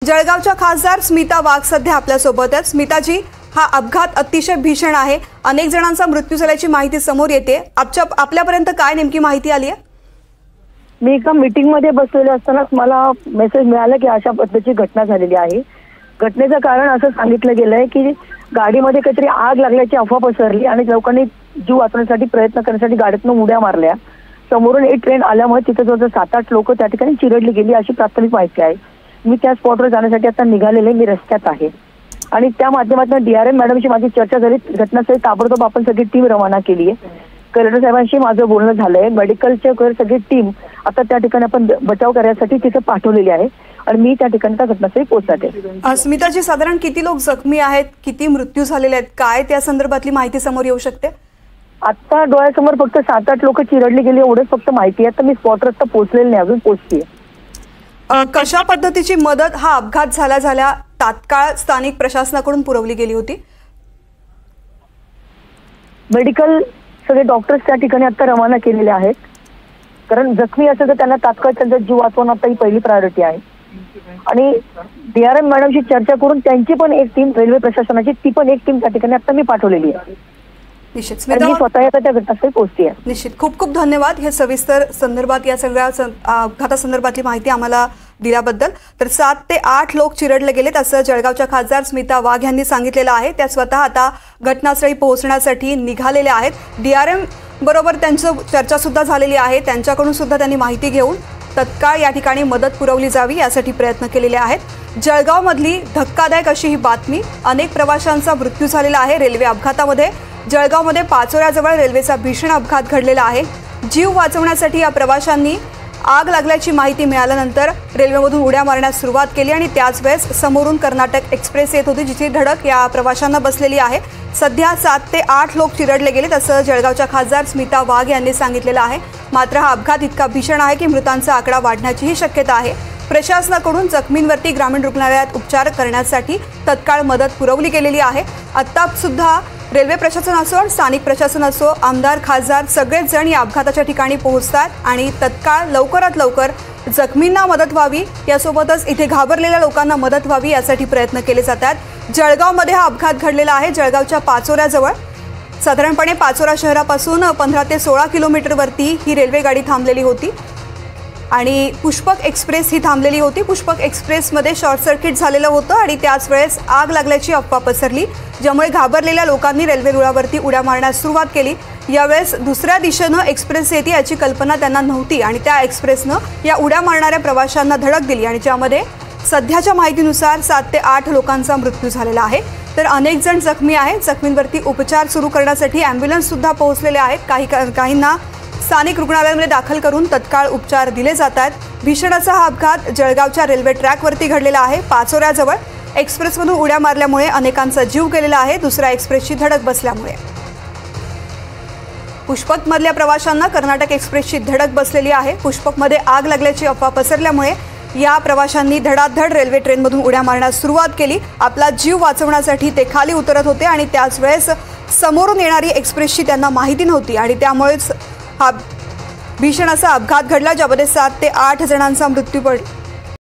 जळगावच्या खासदार स्मिता वाघ सध्या आपल्यासोबत आहेत। स्मिताजी, हा अपघात अतिशय भीषण आहे। अनेक जणांचा मृत्यू झाल्याची माहिती समोर येते। आपल्यापर्यंत काय नेमकी माहिती आली आहे? मी एका मीटिंग मध्ये बसलेले असतानाच मला मेसेज मिळाला की अशा पद्धतीची घटना झालेली आहे। घटनेचं कारण असं सांगितलं गेलंय की गाडीमध्ये काहीतरी आग लागल्याची अफवा पसरली आणि लोकांनी जीव वाचवण्यासाठी प्रयत्न करण्यासाठी गाडीतून उड्या मारल्या। समोरून एक ट्रेन आल्यामुळे तिथे जवळजवळ 7-8 लोक त्या ठिकाणी चिरडली गेली अशी प्राथमिक माहिती आहे। मी त्या स्पॉटवर जाण्यासाठी आता निघालेले, मी रस्त्यात आहे आणि त्या माध्यमातून डीआरएम मॅडमशी माझी चर्चा झाली। घटनास्थळी ताबडतोब आपण सगळी टीम रवाना केली आहे। कलेक्टर साहेबांशी माझं बोलणं झालंय। मेडिकलच्या सगळी टीम आता त्या ठिकाणी आपण बचाव करण्यासाठी तिथे पाठवलेली आहे आणि मी त्या ठिकाणी त्या घटनास्थळी पोहोचते आहे। स्मिताजी, साधारण किती लोक जखमी आहेत, किती मृत्यू झालेले आहेत, काय त्या संदर्भातली माहिती समोर येऊ शकते? आता डोळ्यासमोर फक्त 7-8 लोक चिरडली गेली एवढंच फक्त माहिती आहे। तर मी स्पॉटवर आता पोहोचलेली नाही, अजून पोहोचतीये। कशा पद्धतीची मदत हा अपघात झाल्या तात्काळ स्थानिक प्रशासनाकडून पुरवली गेली होती? मेडिकल सगळे डॉक्टर्स त्या ठिकाणी आता रवाना केलेले आहेत, कारण जखमी असेल तर त्यांना तात्काळ त्यांचा जीव वाचवणं आता ही पहिली प्रायोरिटी आहे। आणि डीआरएम मॅडमशी चर्चा करून त्यांची पण एक टीम, रेल्वे प्रशासनाची ती पण एक टीम त्या ठिकाणी आता मी पाठवलेली आहे। निश्चित मी स्वतः आता त्या घटनास्थळी पोहोचते आहे। निश्चित, खूप खूप धन्यवाद हे सविस्तर संदर्भात, या सगळ्या अपघातासंदर्भातली माहिती आम्हाला दिल्याबद्दल। तर 7 ते 8 लोक चिरडले गेलेत असं जळगावच्या खासदार स्मिता वाघ यांनी सांगितलेलं आहे। त्या स्वतः आता घटनास्थळी पोहोचण्यासाठी निघालेल्या आहेत। डीआरएम बरोबर त्यांचं चर्चा सुद्धा झालेली आहे, त्यांच्याकडून सुद्धा त्यांनी माहिती घेऊन तत्काळ या ठिकाणी मदत पुरवली जावी यासाठी प्रयत्न केलेले आहेत। जळगावमधली धक्कादायक अशी ही बातमी, अनेक प्रवाशांचा मृत्यू झालेला आहे रेल्वे अपघातामध्ये। जळगावमध्ये पाचोऱ्याजवळ रेल्वेचा भीषण अपघात घडलेला आहे। जीव वाचवण्यासाठी या प्रवाशांनी आग लागल्याची माहिती मिळाल्यानंतर रेल्वेमधून उड्या मारण्यास सुरुवात केली आणि त्याच वेळेस समोरून कर्नाटक एक्सप्रेस येत होती, जिची धडक या प्रवाशांना बसलेली आहे। सध्या 7 ते 8 लोक चिरडले गेलेत असं जळगावच्या खासदार स्मिता वाघ यांनी सांगितलेलं आहे। मात्र हा अपघात इतका भीषण आहे की मृतांचा आकडा वाढण्याचीही शक्यता आहे। प्रशासनाकडून जखमींवरती ग्रामीण रुग्णालयात उपचार करण्यासाठी तत्काळ मदत पुरवली गेलेली आहे। आता सुद्धा रेल्वे प्रशासन असो आणि स्थानिक प्रशासन असो, आमदार, खासदार सगळेच जण या अपघाताच्या ठिकाणी पोहोचतात आणि तत्काळ लवकरात लवकर जखमींना मदत व्हावी, यासोबतच इथे घाबरलेल्या लोकांना मदत व्हावी यासाठी प्रयत्न केले जातात। जळगावमध्ये हा अपघात घडलेला आहे। जळगावच्या पाचोऱ्याजवळ, साधारणपणे पाचोरा शहरापासून 15 ते 16 किलोमीटरवरती ही रेल्वे गाडी थांबलेली होती आणि पुष्पक एक्सप्रेस ही थांबलेली होती। पुष्पक एक्सप्रेसमध्ये शॉर्ट सर्किट झालेलं होतं आणि त्याच वेळेस आग लागल्याची अफवा पसरली, ज्यामुळे घाबरलेल्या लोकांनी रेल्वे रुळावरती उड्या मारण्यास सुरुवात केली। यावेळेस दुसऱ्या दिशेनं एक्सप्रेस येते याची कल्पना त्यांना नव्हती आणि त्या एक्सप्रेसनं या उड्या मारणाऱ्या प्रवाशांना धडक दिली आणि ज्यामध्ये सध्याच्या माहितीनुसार 7 ते 8 लोकांचा मृत्यू झालेला आहे। तर अनेक जण जखमी आहेत। जखमींवरती उपचार सुरू करण्यासाठी ॲम्ब्युलन्स सुद्धा पोहोचलेले आहेत। काहींना स्थानिक रुग्णालयामध्ये दाखल करून तत्काळ उपचार दिले जात आहेत। भीषण असा हा अपघात जळगावच्या रेल्वे ट्रॅकवरती घडलेला आहे। पाचोऱ्याजवळ एक्सप्रेसमधून उड्या मारल्यामुळे अनेकांचा जीव गेलेला आहे, दुसऱ्या एक्सप्रेसची धडक बसल्यामुळे। पुष्पकमधल्या प्रवाशांना कर्नाटक एक्सप्रेसची धडक बसलेली आहे। पुष्पकमध्ये आग लागल्याची अफवा पसरल्यामुळे या प्रवाशांनी धडाधड रेल्वे ट्रेनमधून उड्या मारण्यास सुरुवात केली। आपला जीव वाचवण्यासाठी ते खाली उतरत होते आणि त्याच वेळेस समोरून येणारी एक्सप्रेसची त्यांना माहिती नव्हती आणि त्यामुळेच हा भीषण असा अपघात घडला, ज्यामध्ये 7 ते 8 जणांचा मृत्यू